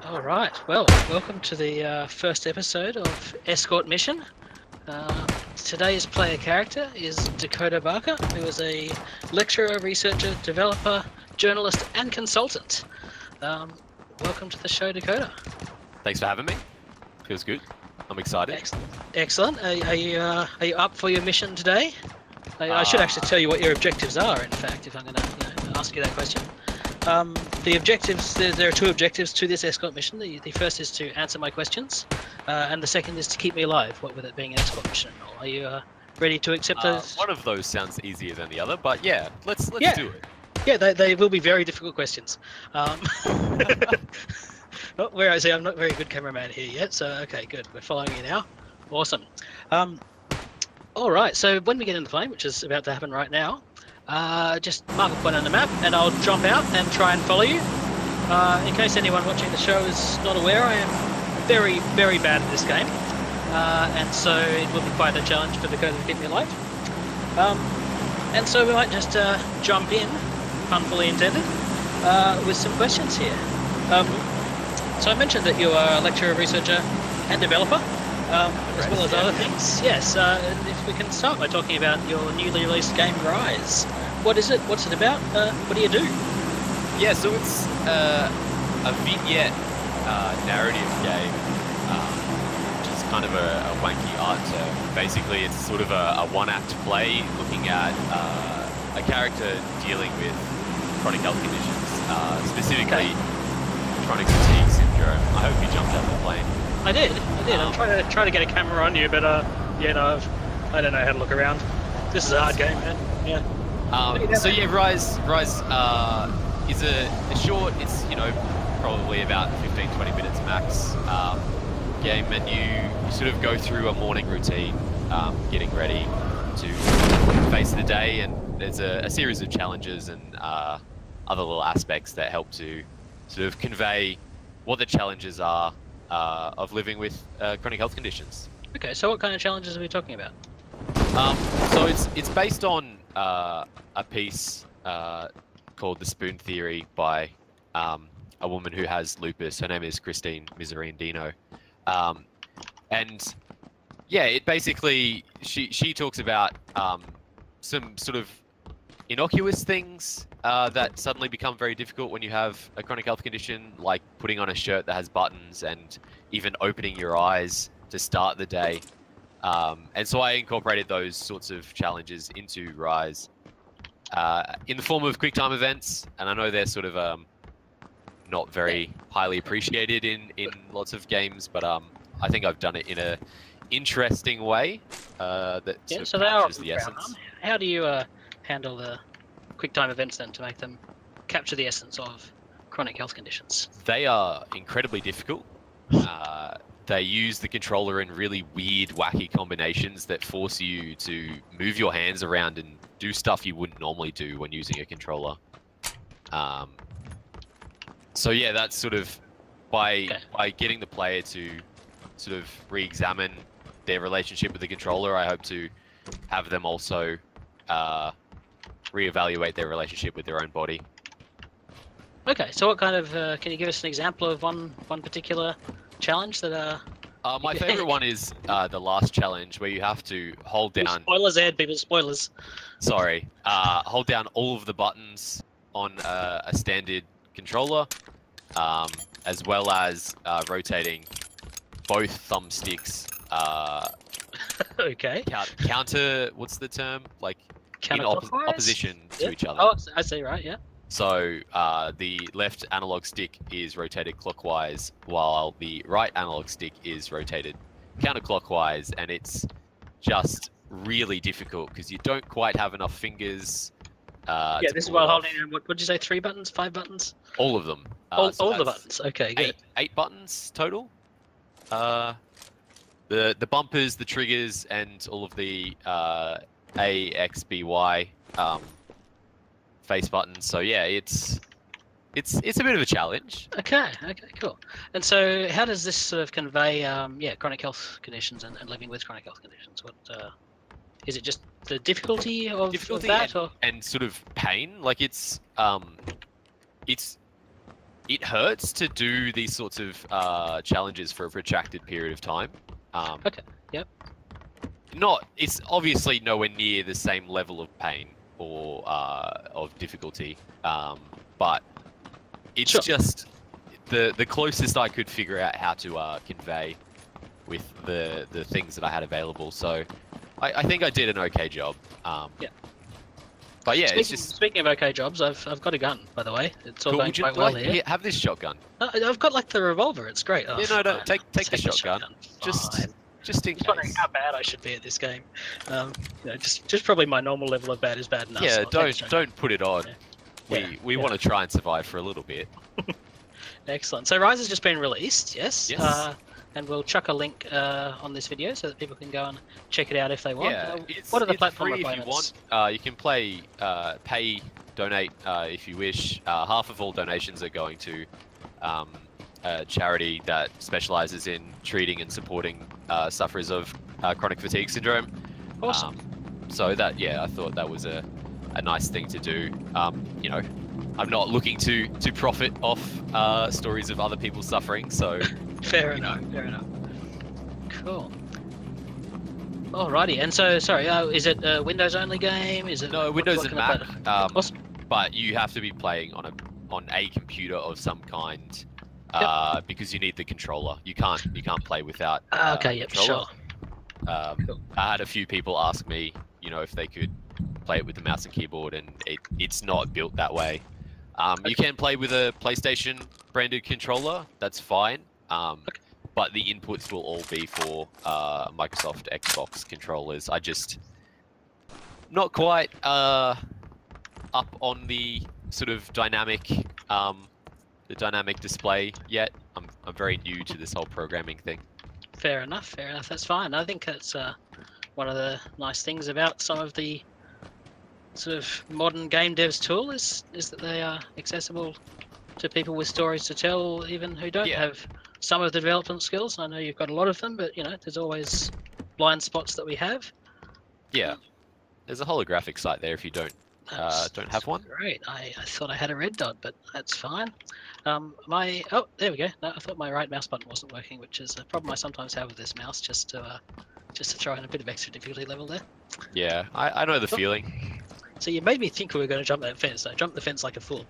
All right. Well, welcome to the first episode of Escort Mission. Today's player character is Dakota Barker, who is a lecturer, researcher, developer, journalist, and consultant. Welcome to the show, Dakota. Thanks for having me. Feels good. I'm excited. Excellent. Are you up for your mission today? I should actually tell you what your objectives are. In fact, if I'm going to ask you that question. The objectives, there are two objectives to this escort mission. The first is to answer my questions, and the second is to keep me alive, what with it being an escort mission. Are you ready to accept those? One of those sounds easier than the other, but yeah, let's do it. Yeah, they will be very difficult questions. Where I say I'm not a very good cameraman here yet, so okay, good. We're following you now. Awesome. All right, so when we get in the plane, which is about to happen right now, just mark a point on the map and I'll jump out and try and follow you. In case anyone watching the show is not aware, I am very, very bad at this game. And so it will be quite a challenge for Dakota to keep me alive. And so we might just jump in, pun fully intended, with some questions here. So I mentioned that you are a lecturer, researcher and developer, as well as other things. Yes, and if we can start by talking about your newly released game, Rise. What is it? What's it about? What do you do? Yeah, so it's a vignette narrative game, which is kind of a wanky art term. Basically, it's sort of a one-act play looking at a character dealing with chronic health conditions, specifically chronic fatigue syndrome. I hope you jumped out of the plane. I did. I'm trying to get a camera on you, but I don't know how to look around. This is a hard game, man. Yeah. So yeah, Rise is a short. It's probably about 15-20 minutes max game, and you sort of go through a morning routine, getting ready to face the day, and there's a series of challenges and other little aspects that help to sort of convey what the challenges are of living with chronic health conditions. Okay, so what kind of challenges are we talking about? So it's based on a piece called The Spoon Theory by a woman who has lupus. Her name is Christine Miserandino. And yeah, it basically, she talks about some sort of innocuous things that suddenly become very difficult when you have a chronic health condition, like putting on a shirt that has buttons and even opening your eyes to start the day. And so I incorporated those sorts of challenges into Rise in the form of QuickTime events, and I know they're sort of not very highly appreciated in lots of games, but I think I've done it in a interesting way that sort of captures the essence. How do you handle the QuickTime events then to make them capture the essence of chronic health conditions? They are incredibly difficult. They use the controller in really weird, wacky combinations that force you to move your hands around and do stuff you wouldn't normally do when using a controller. So yeah, that's sort of by getting the player to sort of re-examine their relationship with the controller, I hope to have them also re-evaluate their relationship with their own body. Okay, so what kind of can you give us an example of one particular challenge that my favorite one is the last challenge where you have to hold down... Spoilers ahead, people, spoilers. Sorry. Hold down all of the buttons on a standard controller, as well as rotating both thumbsticks. Okay. Counter, what's the term? Like, in opposition to each other. Oh, I see, right, yeah. So the left analog stick is rotated clockwise, while the right analog stick is rotated counterclockwise, and it's just really difficult because you don't quite have enough fingers. Yeah, this is while holding. What did you say? 3 buttons? 5 buttons? All of them. All the buttons. Okay, good. 8 buttons total. The bumpers, the triggers, and all of the A, X, B, Y face buttons. So yeah, it's a bit of a challenge. Okay, cool. And so how does this sort of convey chronic health conditions and living with chronic health conditions? What is it, just the difficulty of that, and sort of pain? Like it's it hurts to do these sorts of challenges for a protracted period of time. Okay. Yep. It's obviously nowhere near the same level of pain or of difficulty, but it's Sure. just the closest I could figure out how to convey with the things that I had available. So I think I did an okay job. Yeah. But yeah, Speaking, it's just speaking of okay jobs, I've got a gun, by the way. It's all cool. going Would you quite well like here. have this shotgun? I've got like the revolver. It's great. Oh, Yeah, no, fine. take the shotgun. Fine. Just in Just wondering case. how bad I should be at this game. Just probably my normal level of bad is bad enough. Yeah, so I'll take the shotgun. don't put it on. Yeah. We want to try and survive for a little bit. Excellent. So Rise has just been released, yes? Yes. And we'll chuck a link on this video so that people can go and check it out if they want. Yeah, what are the it's platform free if you requirements? want. You can play, pay, donate if you wish. Half of all donations are going to a charity that specializes in treating and supporting sufferers of chronic fatigue syndrome. Awesome. So that, yeah, I thought that was a nice thing to do. You know, I'm not looking to profit off stories of other people suffering, so Fair enough. Fair enough. Cool. Alrighty. And so, sorry, is it a Windows only game? Is it no, what- Windows what and kind Mac. of platform? Awesome. But you have to be playing on a computer of some kind because you need the controller. You can't play without Okay. Yep. controller. Sure. Cool. I had a few people ask me, you know, if they could play it with the mouse and keyboard, and it's not built that way. You can play with a PlayStation branded controller. That's fine. But the inputs will all be for Microsoft Xbox controllers. I just not quite up on the sort of dynamic display yet. I'm very new to this whole programming thing. Fair enough. Fair enough. That's fine. I think that's one of the nice things about some of the sort of modern game devs tool is that they are accessible to people with stories to tell, even who don't Yeah. have some of the development skills. I know you've got a lot of them, but you know, there's always blind spots that we have. Yeah, there's a holographic site there if you don't have one. Great. I thought I had a red dot, but that's fine. Oh, there we go. No, I thought my right mouse button wasn't working, which is a problem I sometimes have with this mouse. Just to throw in a bit of extra difficulty level there. Yeah, I know the feeling. So you made me think we were going to jump that fence. I jumped the fence like a fool.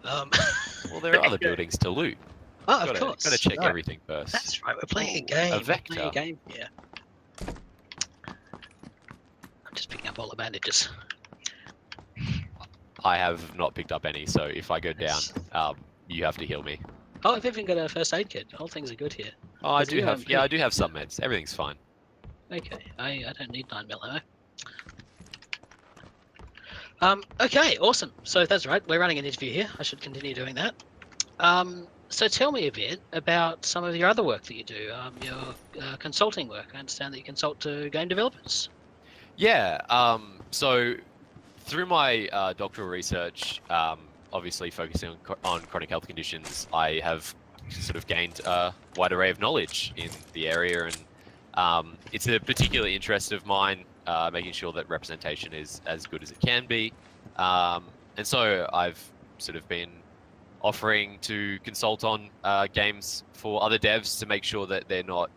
Well, there are other buildings to loot. Oh, of course. Gotta check Right. everything first. That's right. We're playing a game. A We're vector. playing a game. Yeah. I'm just picking up all the bandages. I have not picked up any, so if I go down, Yes. you have to heal me. Oh, I've even got a first aid kit. All things are good here. Oh, I Does do anyone have. Yeah, I do have some meds. Everything's fine. Okay, I don't need 9mm ammo. Okay, awesome. So that's right. We're running an interview here. I should continue doing that. So tell me a bit about some of your other work that you do. Your consulting work. I understand that you consult to game developers. Yeah. So through my doctoral research, obviously focusing on chronic health conditions, I have sort of gained a wide array of knowledge in the area, and it's a particular interest of mine, making sure that representation is as good as it can be. And so I've sort of been offering to consult on games for other devs to make sure that they're not,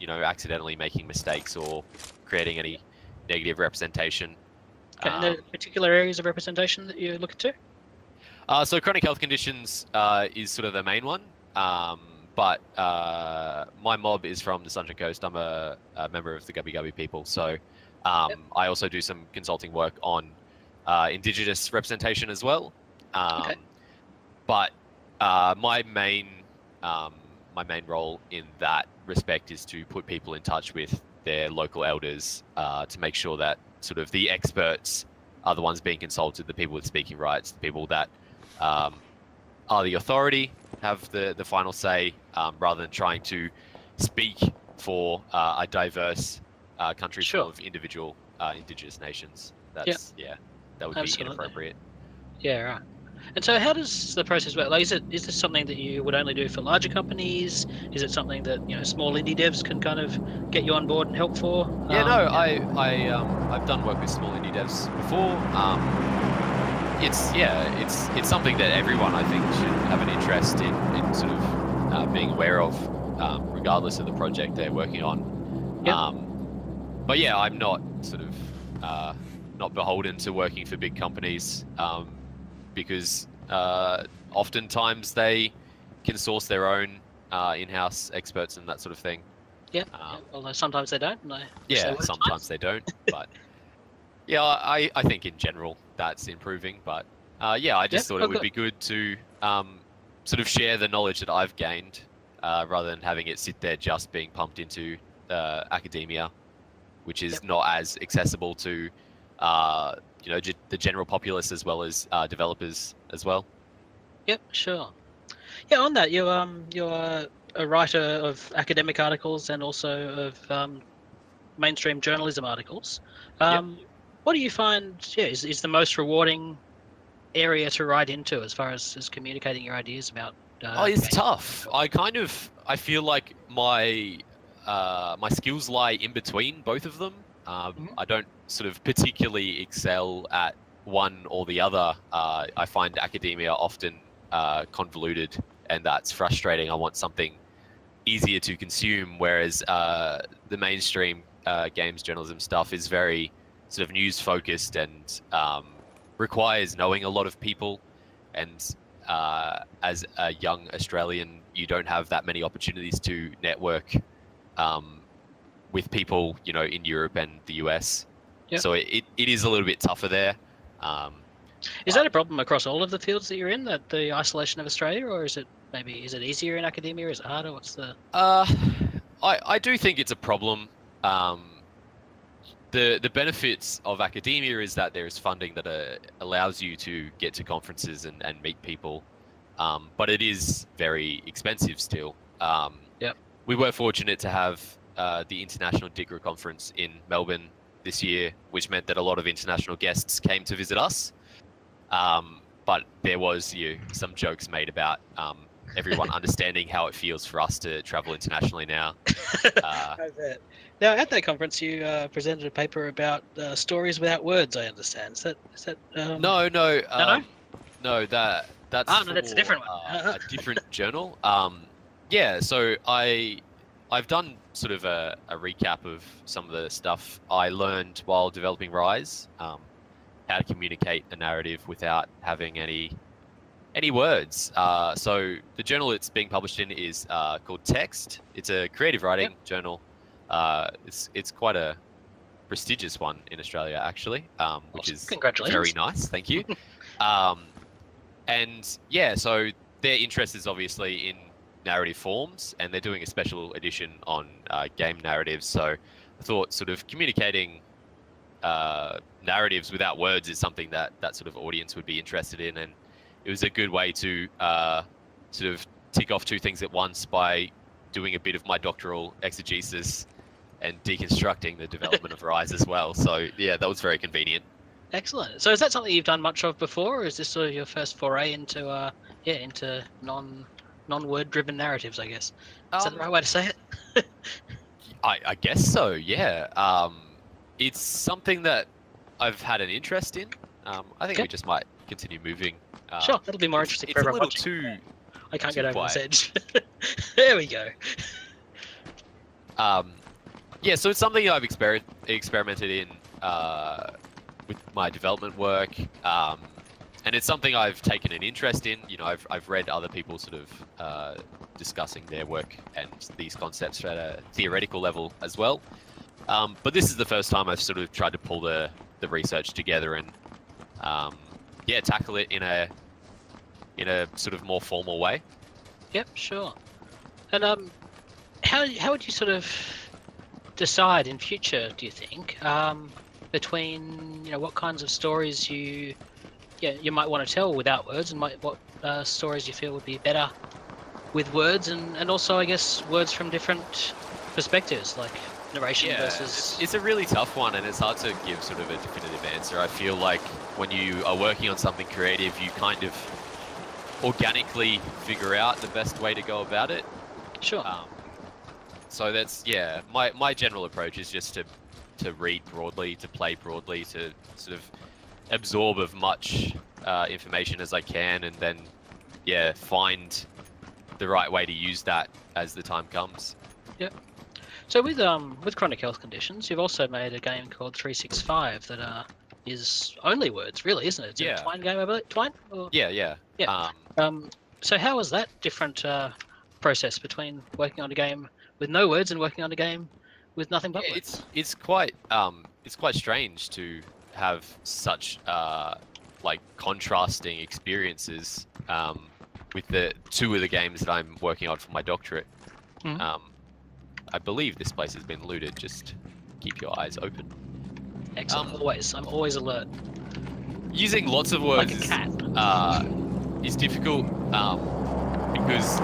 accidentally making mistakes or creating any negative representation. Okay, and there particular areas of representation that you're looking to? So chronic health conditions is sort of the main one, but my mob is from the Sunshine Coast. I'm a member of the Gubbi Gubbi people, so I also do some consulting work on Indigenous representation as well. Okay. But my main role in that respect is to put people in touch with their local elders to make sure that sort of the experts are the ones being consulted, the people with speaking rights, the people that are the authority, have the final say, rather than trying to speak for a diverse country full of individual indigenous nations. That's that would be Absolutely. inappropriate. Yeah, right. And so how does the process work? Like, is this something that you would only do for larger companies? Is it something that, small indie devs can kind of get you on board and help for? I've done work with small indie devs before. it's something that everyone I think should have an interest in sort of being aware of, regardless of the project they're working on. Yep. But yeah, I'm not sort of not beholden to working for big companies, because oftentimes they can source their own in-house experts and that sort of thing. Yeah. Although sometimes they don't. Yeah, sometimes they don't. But yeah, I think in general that's improving. But yeah, I just thought it would be good to sort of share the knowledge that I've gained, rather than having it sit there just being pumped into academia, which is not as accessible to the general populace as well as developers as well. Yep, sure. Yeah, on that, you're a writer of academic articles and also of mainstream journalism articles. What do you find is the most rewarding area to write into as far as communicating your ideas about? It's tough. I feel like my skills lie in between both of them. I don't sort of particularly excel at one or the other. I find academia often convoluted, and that's frustrating. I want something easier to consume, whereas the mainstream games journalism stuff is very sort of news focused and requires knowing a lot of people. And as a young Australian, you don't have that many opportunities to network with people, in Europe and the US. Yep. So it is a little bit tougher there. Is that a problem across all of the fields that you're in, that the isolation of Australia, or is it easier in academia? Is it harder? What's the? I do think it's a problem. The benefits of academia is that there is funding that allows you to get to conferences and meet people, but it is very expensive still. Yep. We were fortunate to have the International DIGRA conference in Melbourne this year, which meant that a lot of international guests came to visit us. But there was some jokes made about everyone understanding how it feels for us to travel internationally now. I bet. Now, at that conference, you presented a paper about stories without words. I understand. Is that? No. No, that's. No, that's a different one. A different journal. Yeah. So I've done sort of a recap of some of the stuff I learned while developing Rise. How to communicate a narrative without having any words. So the journal it's being published in is called Text. It's a creative writing journal. It's quite a prestigious one in Australia, actually, which is very nice. Thank you. And yeah, so their interest is obviously in narrative forms, and they're doing a special edition on game narratives. So I thought sort of communicating narratives without words is something that sort of audience would be interested in, and it was a good way to sort of tick off two things at once by doing a bit of my doctoral exegesis and deconstructing the development of Rise as well. So yeah, that was very convenient. Excellent. So is that something you've done much of before, or is this sort of your first foray into into non-word driven narratives, I guess? Is that the right way to say it? I guess so, yeah. It's something that I've had an interest in. I think we just might continue moving. Sure, that'll be more interesting for everyone watching. It's a little too... I can't get over this edge. There we go. Yeah, so it's something I've experimented in with my development work, and it's something I've taken an interest in. I've read other people sort of discussing their work and these concepts at a theoretical level as well. But this is the first time I've sort of tried to pull the research together and tackle it in a sort of more formal way. Yep, sure. And how would you sort of decide in future, do you think, between what kinds of stories you might want to tell without words, and what stories you feel would be better with words, and also I guess words from different perspectives, like narration versus... It's a really tough one, and it's hard to give sort of a definitive answer. I feel like when you are working on something creative, you kind of organically figure out the best way to go about it. Sure. So that's, my general approach is just to read broadly, to play broadly, to sort of absorb as much information as I can, and then yeah, find the right way to use that as the time comes. Yep. So with chronic health conditions, you've also made a game called 365 that is only words, really, isn't it? It's Yeah. a Twine game, I believe. Twine? Or... Yeah. Yeah. So how was that different process between working on a game with no words and working on a game with nothing but words? It's quite strange to have such like contrasting experiences with the two of the games that I'm working on for my doctorate. Mhm. I believe this place has been looted. Just keep your eyes open. Excellent. I'm always alert. Using lots of words Like a cat. is difficult because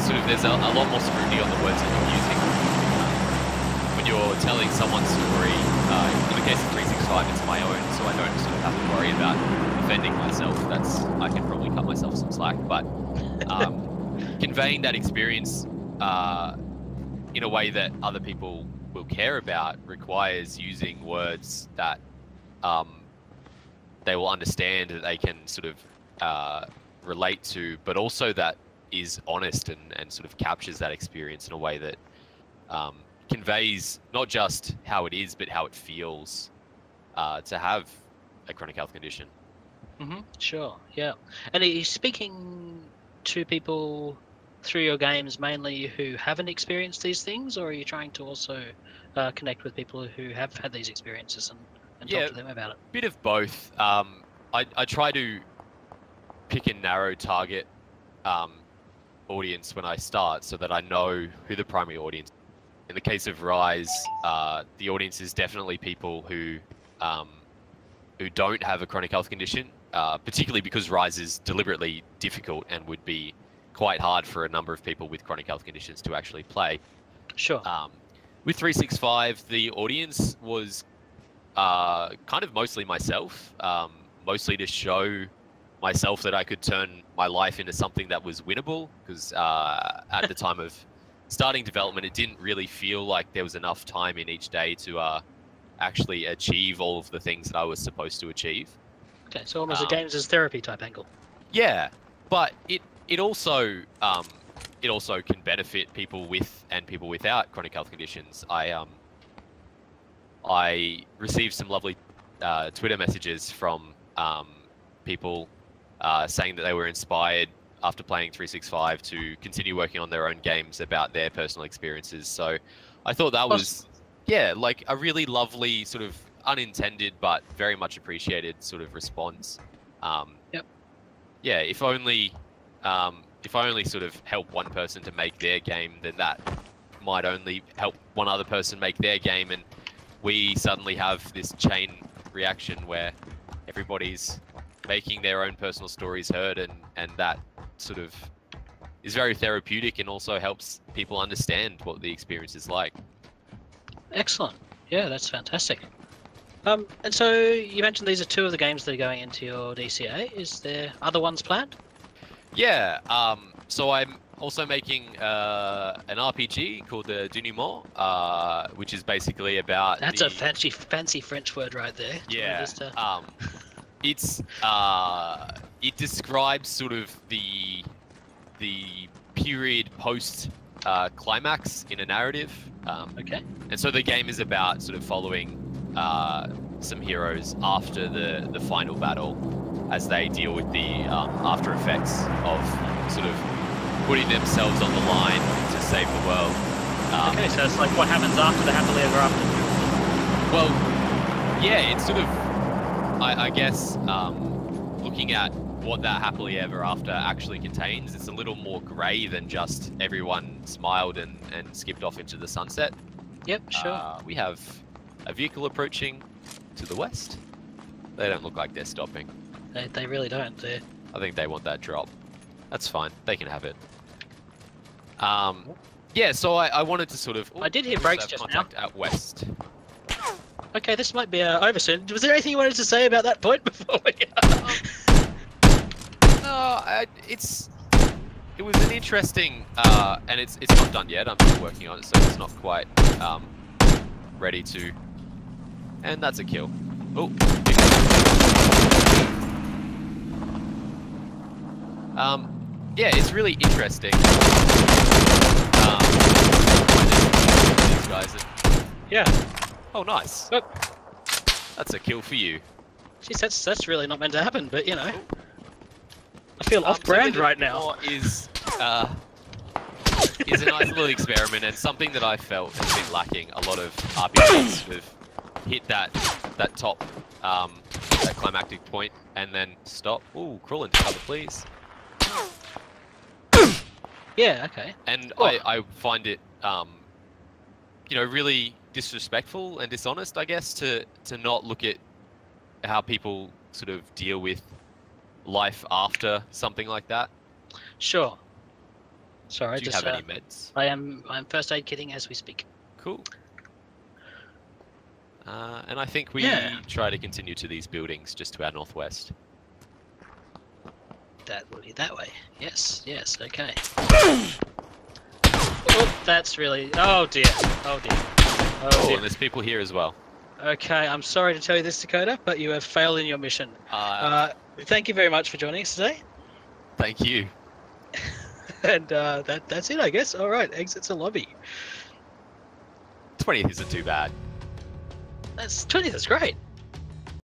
sort of there's a lot more scrutiny on the words that you're using. When you're telling someone's story, in the case of 365, it's my own, so I don't sort of have to worry about defending myself. I can probably cut myself some slack, but conveying that experience in a way that other people will care about requires using words that they will understand, that they can sort of relate to, but also that is honest and sort of captures that experience in a way that conveys not just how it is, but how it feels to have a chronic health condition. Sure, yeah. And are you speaking to people through your games mainly who haven't experienced these things, or are you trying to also connect with people who have had these experiences and talk to them about it? Bit of both. I try to pick a narrow target audience when I start, so that I know who the primary audience is. In the case of Rise, the audience is definitely people who don't have a chronic health condition, particularly because Rise is deliberately difficult and would be quite hard for a number of people with chronic health conditions to actually play. Sure. With 365, the audience was kind of mostly myself, mostly to show myself that I could turn my life into something that was winnable, because at the time of starting development, it didn't really feel like there was enough time in each day to actually achieve all of the things that I was supposed to achieve. Okay, so almost a games as therapy type angle. Yeah, but it also can benefit people with and people without chronic health conditions. I received some lovely Twitter messages from people saying that they were inspired after playing 365 to continue working on their own games about their personal experiences. So I thought that was, yeah, like a really lovely sort of unintended but very much appreciated sort of response. Yep. Yeah, if I only sort of help one person to make their game, then that might only help one other person make their game, and we suddenly have this chain reaction where everybody's making their own personal stories heard, and that sort of is very therapeutic and also helps people understand what the experience is like. Excellent. Yeah, that's fantastic. And so you mentioned these are two of the games that are going into your DCA. Is there other ones planned? Yeah, so I'm also making an RPG called the Denouement, which is basically about... That's a fancy French word right there. Yeah, it describes sort of the period post climax in a narrative. Okay. And so the game is about sort of following some heroes after the final battle, as they deal with the after effects of sort of putting themselves on the line to save the world. Okay, so it's like what happens after the happily ever after. Well, yeah, it's sort of, I guess, looking at what that happily ever after actually contains, it's a little more grey than just everyone smiled and skipped off into the sunset. Yep, sure. We have a vehicle approaching to the west. They don't look like they're stopping. They really don't. I think they want that drop. That's fine. They can have it. Yeah, so I wanted to sort of... I did hear brakes just now. Contact out west. Okay, this might be over soon. Was there anything you wanted to say about that point before we... No, it was an interesting... and it's not done yet. I'm still working on it, so it's not quite ready to... And that's a kill. Oh. Yeah, it's really interesting. These guys. Yeah. Oh, nice. Oh. That's a kill for you. Jeez, that's really not meant to happen, but you know. I feel Something off-brand that right now. is a nice little experiment and something that I felt has been lacking. A lot of RPGs have hit that top, that climactic point and then stop. Ooh, crawl into cover, please. Yeah, okay. And Oh. I find it, you know, really disrespectful and dishonest, I guess, to not look at how people sort of deal with life after something like that. Sure. Sorry, Do you just have any meds? I'm first aid kitting as we speak. Cool. And I think we Yeah. try to continue to these buildings just to our northwest. That will be that way. Yes, yes, okay. Oh, that's really... Oh dear, oh dear. Oh Oh, dear. and there's people here as well. Okay, I'm sorry to tell you this, Dakota, but you have failed in your mission. Thank you very much for joining us today. Thank you. And that's it, I guess. All right, exits the lobby. 20th isn't too bad. That's 20th is great.